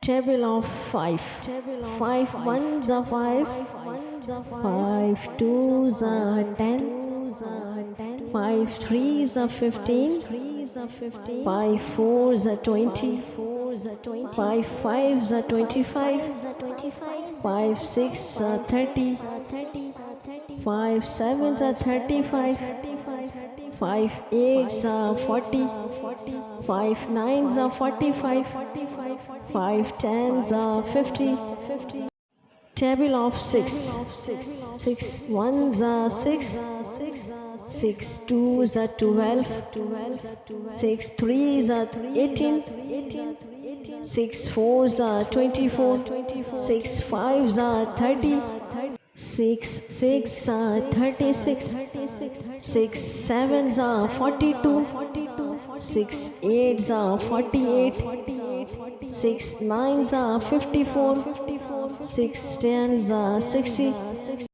Table of 5. 5 ones are 5. 5 twos are 10. 5 threes are 15. 5 fours are 20. 5 fives are 25. 5 sixes are 30. 5 sevens are 35. 5 eights are 40. 5 nines are 45. 5 tens are 50. Table of 6. 6 ones are 6. 6 twos are 12. 6 threes are 18. 6 fours are 24. 6 fives are 30. 6 six are 36. 6 sevens are 42. 6 eights are 48. 6 nines are 54. 6 tens are 60.